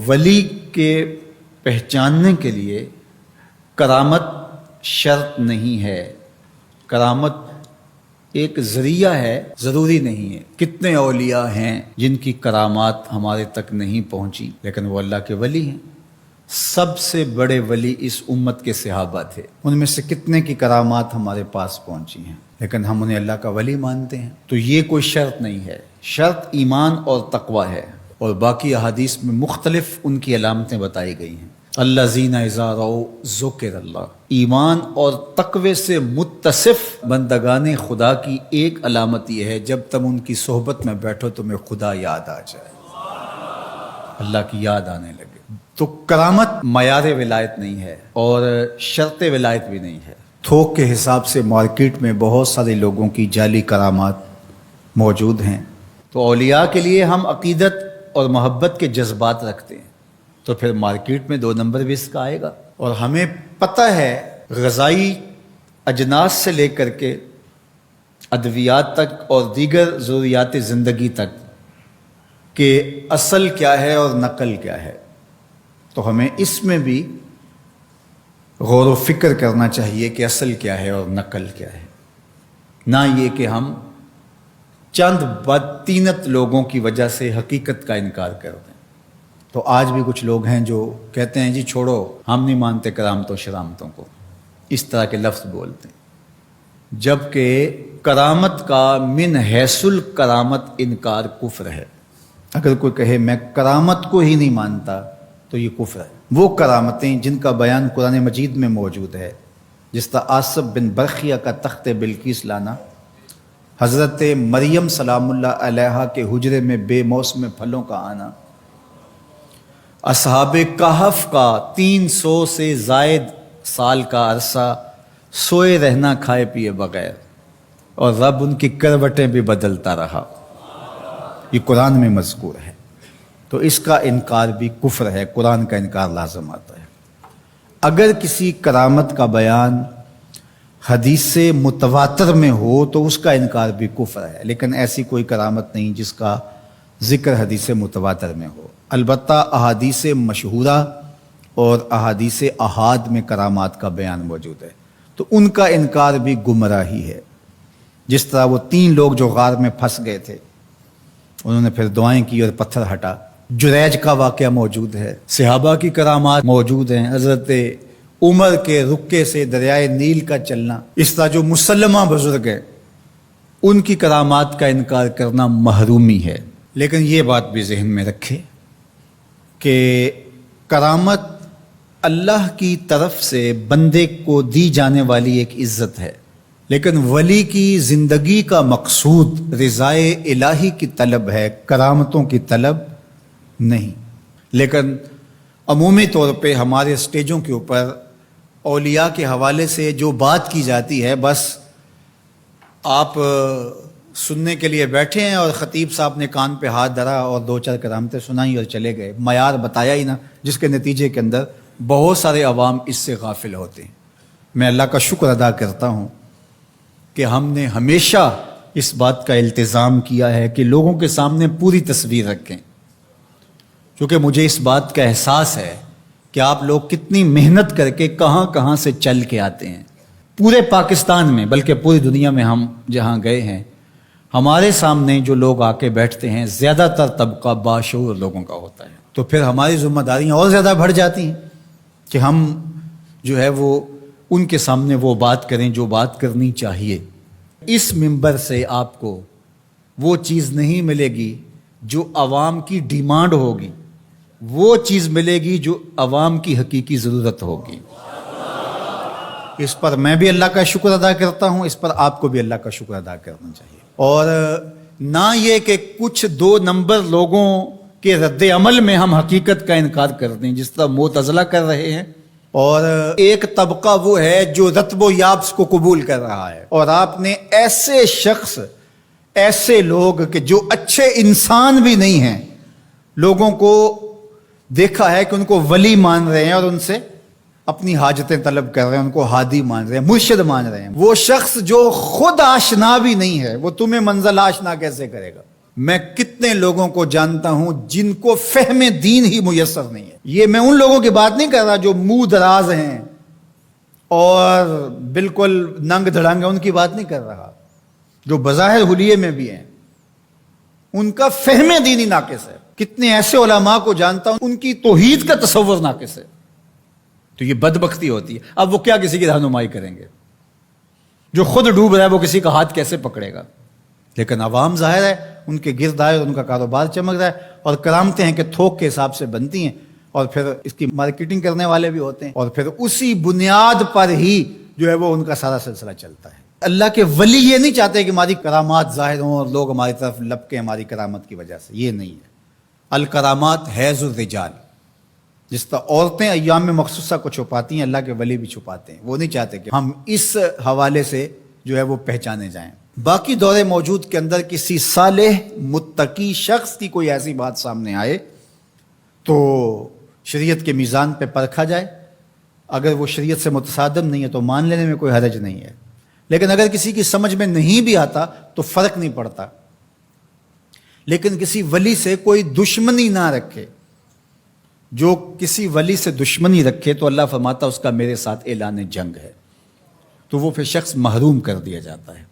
ولی کے پہچاننے کے لیے کرامت شرط نہیں ہے، کرامت ایک ذریعہ ہے، ضروری نہیں ہے۔ کتنے اولیاء ہیں جن کی کرامات ہمارے تک نہیں پہنچی لیکن وہ اللہ کے ولی ہیں۔ سب سے بڑے ولی اس امت کے صحابہ تھے، ان میں سے کتنے کی کرامات ہمارے پاس پہنچی ہیں لیکن ہم انہیں اللہ کا ولی مانتے ہیں۔ تو یہ کوئی شرط نہیں ہے، شرط ایمان اور تقوی ہے، اور باقی احادیث میں مختلف ان کی علامتیں بتائی گئی ہیں۔ الذین اذا رأوا ذکر اللہ، ایمان اور تقوی سے متصف بندگان خدا کی ایک علامت یہ ہے جب تم ان کی صحبت میں بیٹھو تمہیں خدا یاد آ جائے، اللہ کی یاد آنے لگے۔ تو کرامت معیار ولایت نہیں ہے اور شرط ولایت بھی نہیں ہے۔ تھوک کے حساب سے مارکیٹ میں بہت سارے لوگوں کی جعلی کرامات موجود ہیں، تو اولیاء کے لیے ہم عقیدت اور محبت کے جذبات رکھتے ہیں تو پھر مارکیٹ میں 2 نمبر بھی اس کا آئے گا۔ اور ہمیں پتہ ہے غذائی اجناس سے لے کر کے ادویات تک اور دیگر ضروریات زندگی تک کہ اصل کیا ہے اور نقل کیا ہے، تو ہمیں اس میں بھی غور و فکر کرنا چاہیے کہ اصل کیا ہے اور نقل کیا ہے، نہ یہ کہ ہم چند بدطینت لوگوں کی وجہ سے حقیقت کا انکار کر دیں۔ تو آج بھی کچھ لوگ ہیں جو کہتے ہیں جی چھوڑو، ہم نہیں مانتے کرامتوں شرامتوں کو، اس طرح کے لفظ بولتے ہیں، جبکہ کرامت کا من حیث الکرامت انکار کفر ہے۔ اگر کوئی کہے میں کرامت کو ہی نہیں مانتا تو یہ کفر ہے۔ وہ کرامتیں جن کا بیان قرآن مجید میں موجود ہے، جس طرح آصف بن برخیہ کا تخت بلقیس لانا، حضرت مریم سلام اللہ علیہا کے حجرے میں بے موسم پھلوں کا آنا، اصحاب کہف کا 300 سے زائد سال کا عرصہ سوئے رہنا کھائے پیے بغیر، اور رب ان کی کروٹیں بھی بدلتا رہا، یہ قرآن میں مذکور ہے۔ تو اس کا انکار بھی کفر ہے، قرآن کا انکار لازم آتا ہے۔ اگر کسی کرامت کا بیان حدیث متواتر میں ہو تو اس کا انکار بھی کفر ہے، لیکن ایسی کوئی کرامت نہیں جس کا ذکر حدیث متواتر میں ہو۔ البتہ احادیث مشہورہ اور احادیث احاد میں کرامات کا بیان موجود ہے، تو ان کا انکار بھی گمراہی ہے۔ جس طرح وہ 3 لوگ جو غار میں پھنس گئے تھے، انہوں نے پھر دعائیں کی اور پتھر ہٹا۔ جریج کا واقعہ موجود ہے، صحابہ کی کرامات موجود ہیں، حضرت عمر کے رکے سے دریائے نیل کا چلنا، اس طرح جو مسلمہ بزرگ ہیں ان کی کرامات کا انکار کرنا محرومی ہے۔ لیکن یہ بات بھی ذہن میں رکھے کہ کرامت اللہ کی طرف سے بندے کو دی جانے والی ایک عزت ہے، لیکن ولی کی زندگی کا مقصود رضائے الہی کی طلب ہے، کرامتوں کی طلب نہیں۔ لیکن عمومی طور پہ ہمارے اسٹیجوں کے اوپر اولیاء کے حوالے سے جو بات کی جاتی ہے، بس آپ سننے کے لیے بیٹھے ہیں اور خطیب صاحب نے کان پہ ہاتھ دھرا اور 2-4 کرامتیں سنائیں اور چلے گئے، معیار بتایا ہی نہ، جس کے نتیجے کے اندر بہت سارے عوام اس سے غافل ہوتے ہیں۔ میں اللہ کا شکر ادا کرتا ہوں کہ ہم نے ہمیشہ اس بات کا التزام کیا ہے کہ لوگوں کے سامنے پوری تصویر رکھیں، کیونکہ مجھے اس بات کا احساس ہے کہ آپ لوگ کتنی محنت کر کے کہاں کہاں سے چل کے آتے ہیں، پورے پاکستان میں بلکہ پوری دنیا میں ہم جہاں گئے ہیں، ہمارے سامنے جو لوگ آ کے بیٹھتے ہیں زیادہ تر طبقہ باشعور لوگوں کا ہوتا ہے، تو پھر ہماری ذمہ داریاں اور زیادہ بڑھ جاتی ہیں کہ ہم جو ہے وہ ان کے سامنے وہ بات کریں جو بات کرنی چاہیے۔ اس منبر سے آپ کو وہ چیز نہیں ملے گی جو عوام کی ڈیمانڈ ہوگی، وہ چیز ملے گی جو عوام کی حقیقی ضرورت ہوگی۔ اس پر میں بھی اللہ کا شکر ادا کرتا ہوں، اس پر آپ کو بھی اللہ کا شکر ادا کرنا چاہیے، اور نہ یہ کہ کچھ 2 نمبر لوگوں کے رد عمل میں ہم حقیقت کا انکار کر دیں، جس طرح معتزلہ کر رہے ہیں، اور ایک طبقہ وہ ہے جو رتب و یابس کو قبول کر رہا ہے، اور آپ نے ایسے شخص، ایسے لوگ کہ جو اچھے انسان بھی نہیں ہیں، لوگوں کو دیکھا ہے کہ ان کو ولی مان رہے ہیں اور ان سے اپنی حاجتیں طلب کر رہے ہیں، ان کو ہادی مان رہے ہیں، مرشد مان رہے ہیں۔ وہ شخص جو خود آشنا بھی نہیں ہے، وہ تمہیں منزل آشنا کیسے کرے گا؟ میں کتنے لوگوں کو جانتا ہوں جن کو فہم دین ہی میسر نہیں ہے. یہ میں ان لوگوں کی بات نہیں کر رہا جو منہ دراز ہیں اور بالکل ننگ دھڑنگ ہیں، ان کی بات نہیں کر رہا. جو بظاہر حلیے میں بھی ہیں ان کا فہم دین ہی ناقص ہے. کتنے ایسے علماء کو جانتا ہوں ان کی توحید کا تصور ناقص ہے. تو یہ بدبختی ہوتی ہے. اب وہ کیا کسی کی رہنمائی کریں گے؟ جو خود ڈوب رہا ہے وہ کسی کا ہاتھ کیسے پکڑے گا؟ لیکن عوام ظاہر ہے ان کے گرد آئے، ان کا کاروبار چمک رہا ہے، اور کرامتیں ہیں کہ تھوک کے حساب سے بنتی ہیں، اور پھر اس کی مارکیٹنگ کرنے والے بھی ہوتے ہیں، اور پھر اسی بنیاد پر ہی جو ہے وہ ان کا سارا سلسلہ چلتا ہے. اللہ کے ولی یہ نہیں چاہتے کہ ہماری کرامات ظاہر ہوں اور لوگ ہماری طرف لپکیں ہماری کرامت کی وجہ سے. یہ نہیں ہے. الکرامات حیض الرجال، جس طرح عورتیں ایام مخصوصہ کو چھپاتی ہیں، اللہ کے ولی بھی چھپاتے ہیں. وہ نہیں چاہتے کہ ہم اس حوالے سے جو ہے وہ پہچانے جائیں. باقی دور موجود کے اندر کسی صالح متقی شخص کی کوئی ایسی بات سامنے آئے تو شریعت کے میزان پہ پرکھا جائے. اگر وہ شریعت سے متصادم نہیں ہے تو مان لینے میں کوئی حرج نہیں ہے. لیکن اگر کسی کی سمجھ میں نہیں بھی آتا تو فرق نہیں پڑتا. لیکن کسی ولی سے کوئی دشمنی نہ رکھے. جو کسی ولی سے دشمنی رکھے تو اللہ فرماتا اس کا میرے ساتھ اعلان جنگ ہے، تو وہ پھر شخص محروم کر دیا جاتا ہے.